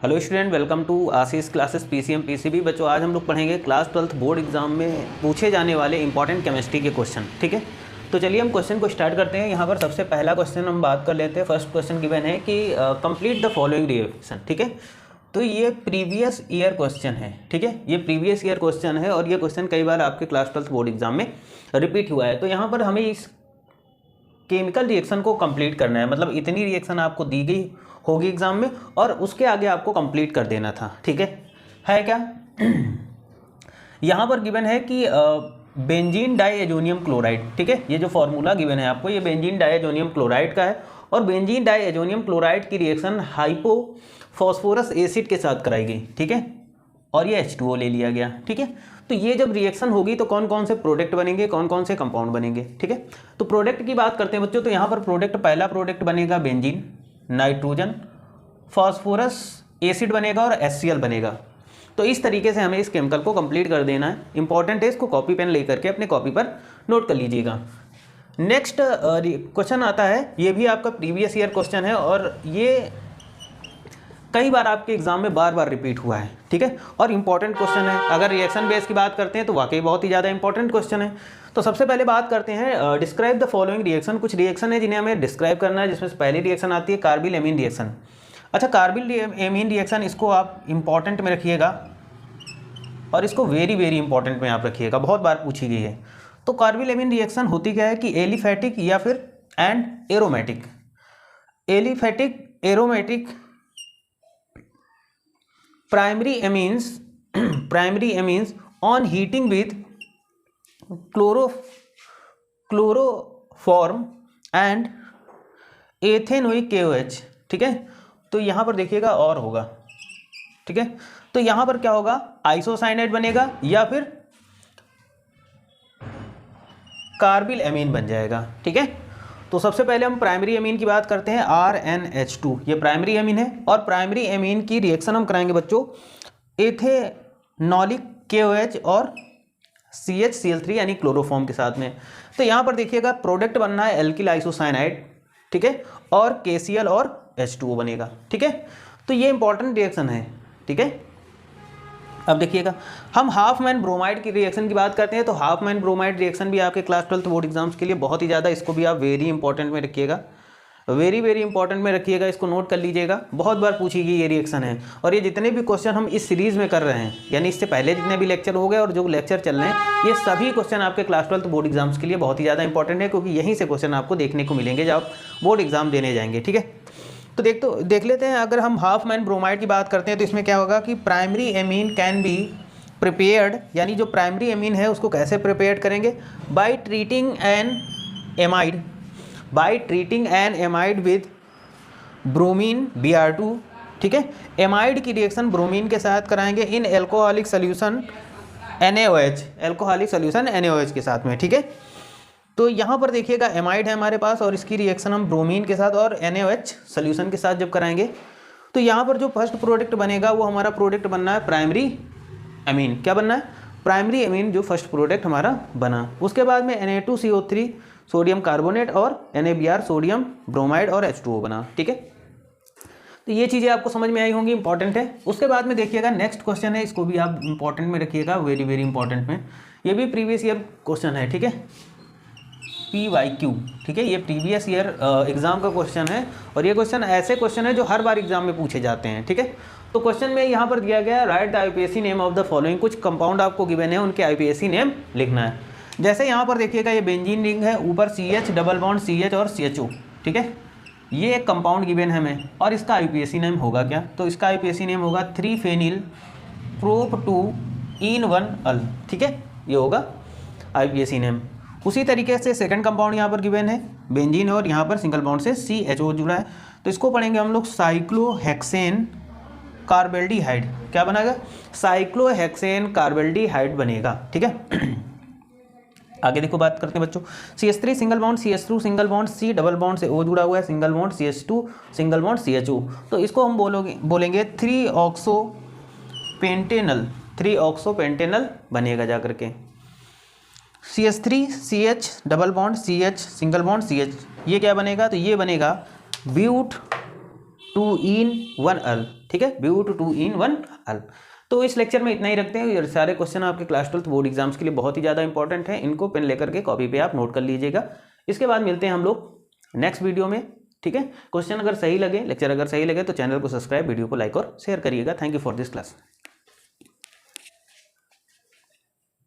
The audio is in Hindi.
Hello student, welcome to Ashish classes PCM PCB. बच्चों, आज हम लोग पढ़ेंगे क्लास 12th बोर्ड एग्जाम में पूछे जाने वाले इंपॉर्टेंट केमिस्ट्री के क्वेश्चन। ठीक है, तो चलिए हम क्वेश्चन को स्टार्ट करते हैं। यहाँ पर सबसे पहला क्वेश्चन हम बात कर लेते हैं। फर्स्ट क्वेश्चन गिवन है कि कंप्लीट द फॉलोइंग रिएक्शन। ठीक है, तो ये प्रीवियस ईयर क्वेश्चन है। ठीक है, ये प्रीवियस ईयर क्वेश्चन है और ये क्वेश्चन कई बार आपके क्लास 12th बोर्ड एग्जाम में रिपीट हुआ है। तो यहाँ पर हमें इस केमिकल रिएक्शन को कंप्लीट करना है, मतलब इतनी रिएक्शन आपको दी गई होगी एग्जाम में और उसके आगे आपको कंप्लीट कर देना था। ठीक है क्या? यहाँ पर गिवन है कि बेंजीन डाईएजोनियम क्लोराइड। ठीक है, ये जो फॉर्मूला गिवन है आपको, ये बेंजीन डाईएजोनियम क्लोराइड का है और बेंजीन डाईएजोनियम क्लोराइड की रिएक्शन हाइपोफॉस्फोरस एसिड के साथ कराई गई। ठीक है, और ये H2O ले लिया गया। ठीक है, तो ये जब रिएक्शन होगी तो कौन कौन से प्रोडक्ट बनेंगे, कौन कौन से कंपाउंड बनेंगे। ठीक है, तो प्रोडक्ट की बात करते हैं बच्चों। तो यहाँ पर प्रोडक्ट, पहला प्रोडक्ट बनेगा बेंजीन, नाइट्रोजन, फास्फोरस एसिड बनेगा और HCl बनेगा। तो इस तरीके से हमें इस केमिकल को कंप्लीट कर देना है। इंपॉर्टेंट है, इसको कॉपी पेन लेकर के अपने कॉपी पर नोट कर लीजिएगा। नेक्स्ट क्वेश्चन आता है, ये भी आपका प्रीवियस ईयर क्वेश्चन है और ये कई बार आपके एग्जाम में बार बार रिपीट हुआ है। ठीक है, और इंपॉर्टेंट क्वेश्चन है। अगर रिएक्शन बेस की बात करते हैं तो वाकई बहुत ही ज़्यादा इंपॉर्टेंट क्वेश्चन है। तो सबसे पहले बात करते हैं, डिस्क्राइब द फॉलोइंग रिएक्शन। कुछ रिएक्शन है जिन्हें हमें डिस्क्राइब करना है, जिसमें से पहली रिएक्शन आती है कार्बिल एमीन रिएक्शन। अच्छा, कार्बिल एमीन रिएक्शन, इसको आप इंपॉर्टेंट में रखिएगा और इसको वेरी वेरी इंपॉर्टेंट में आप रखिएगा, बहुत बार पूछी गई है। तो कार्बिल एमीन रिएक्शन होती क्या है कि एलिफैटिक या फिर and aromatic, aliphatic aromatic primary amines on heating with chloroform and ethanoic KOH। ठीक है, तो यहाँ पर देखिएगा और होगा। ठीक है, तो यहाँ पर क्या होगा, आइसोसाइनाइड बनेगा या फिर कार्बिल एमीन बन जाएगा। ठीक है, तो सबसे पहले हम प्राइमरी एमीन की बात करते हैं, RNH2। ये प्राइमरी एमीन है और प्राइमरी एमीन की रिएक्शन हम कराएंगे बच्चों एथेनॉलिक KOH और CHCl3 यानी क्लोरोफॉर्म के साथ में। तो यहाँ पर देखिएगा प्रोडक्ट बनना है एल्किल आइसोसाइनाइड। ठीक है, और KCl और H2O बनेगा। ठीक है, तो ये इंपॉर्टेंट रिएक्शन है। ठीक है, अब देखिएगा हम हाफ मैन ब्रोमाइड की रिएक्शन की बात करते हैं। तो हाफ मैन ब्रोमाइड रिएक्शन भी आपके क्लास 12th बोर्ड एग्जाम्स के लिए बहुत ही ज़्यादा, इसको भी आप वेरी इंपॉर्टेंट में रखिएगा, वेरी वेरी इंपॉर्टेंट में रखिएगा, इसको नोट कर लीजिएगा। बहुत बार पूछी गई ये रिएक्शन है और ये जितने भी क्वेश्चन हम इस सीरीज़ में कर रहे हैं, यानी इससे पहले जितने भी लेक्चर हो गए और जो लेक्चर चल रहे हैं, ये सभी क्वेश्चन आपके क्लास 12th बोर्ड एग्जाम्स के लिए बहुत ही ज़्यादा इंपॉर्टेंट है, क्योंकि यहीं से क्वेश्चन आपको देखने को मिलेंगे जब आप बोर्ड एग्जाम देने जाएंगे। ठीक है, तो देख लेते हैं। अगर हम हाफ मैन ब्रोमाइड की बात करते हैं तो इसमें क्या होगा कि primary amine can be prepared, यानी जो प्राइमरी एमीन है उसको कैसे प्रिपेयर करेंगे, by treating an amide with bromine Br2। ठीक है, एमाइड की रिएक्शन ब्रोमीन के साथ कराएंगे in alcoholic solution NaOH, alcoholic solution NaOH के साथ में। ठीक है, तो यहाँ पर देखिएगा एमाइड है हमारे पास और इसकी रिएक्शन हम ब्रोमीन के साथ और NaOH सोल्यूशन के साथ जब कराएंगे तो यहाँ पर जो फर्स्ट प्रोडक्ट बनेगा वो हमारा प्रोडक्ट बनना है प्राइमरी एमीन। क्या बनना है? प्राइमरी एमीन, जो फर्स्ट प्रोडक्ट हमारा बना। उसके बाद में Na2CO3 सोडियम कार्बोनेट और NaBr सोडियम ब्रोमाइड और H2O बना। ठीक है, तो ये चीज़ें आपको समझ में आई होंगी, इंपॉर्टेंट है। उसके बाद में देखिएगा नेक्स्ट क्वेश्चन है, इसको भी आप इंपॉर्टेंट में रखिएगा, वेरी वेरी इंपॉर्टेंट में। ये भी प्रीवियस ईयर क्वेश्चन है। ठीक है, PYQ। ठीक है, ये प्रीवियस ईयर एग्जाम का क्वेश्चन है और ये क्वेश्चन ऐसे क्वेश्चन है जो हर बार एग्जाम में पूछे जाते हैं। ठीक है, तो क्वेश्चन में यहाँ पर दिया गया right the IUPAC name of the following. कुछ कंपाउंड आपको गिवन है, उनके IUPAC नेम लिखना है। जैसे यहाँ पर देखिएगा ये बेंजीन रिंग है, ऊपर CH डबल बॉन्ड CH और CHO। ठीक है, ये एक कंपाउंड गिवन है हमें और इसका IUPAC नेम होगा क्या? तो इसका IUPAC नेम होगा 3-फेनिल प्रोप-2-इन-1-अल। ठीक है, ये होगा IUPAC नेम। उसी तरीके से सेकंड कंपाउंड यहाँ पर गिवन है, बेंजीन है और यहाँ पर सिंगल बॉन्ड से CHO जुड़ा है, तो इसको पढ़ेंगे हम लोग साइक्लोहेक्सेन कार्बेल्डिहाइड। क्या बनेगा? साइक्लोहेक्सेन कार्बेल्डिहाइड बनेगा। ठीक है, आगे देखो बात करते हैं बच्चों। CH3 single bond CH2 single bond C double bond से O जुड़ा हुआ है, single bond CH2 single bond CHO, तो इसको हम बोलेंगे 3-ऑक्सोपेंटेनल बनेगा जा करके। CH3 CH double bond CH single bond CH, ये क्या बनेगा? तो ये बनेगा ब्यूट टू इन वन अल, ठीक है, ब्यूट टू इन वन अल। तो इस लेक्चर में इतना ही रखते हैं। ये सारे क्वेश्चन आपके क्लास 12 बोर्ड एग्जाम्स के लिए बहुत ही ज़्यादा इंपॉर्टेंट है, इनको पेन लेकर के कॉपी पे आप नोट कर लीजिएगा। इसके बाद मिलते हैं हम लोग नेक्स्ट वीडियो में, ठीक है। क्वेश्चन अगर सही लगे, लेक्चर अगर सही लगे तो चैनल को सब्सक्राइब, वीडियो को लाइक और शेयर करिएगा। Thank you for this class.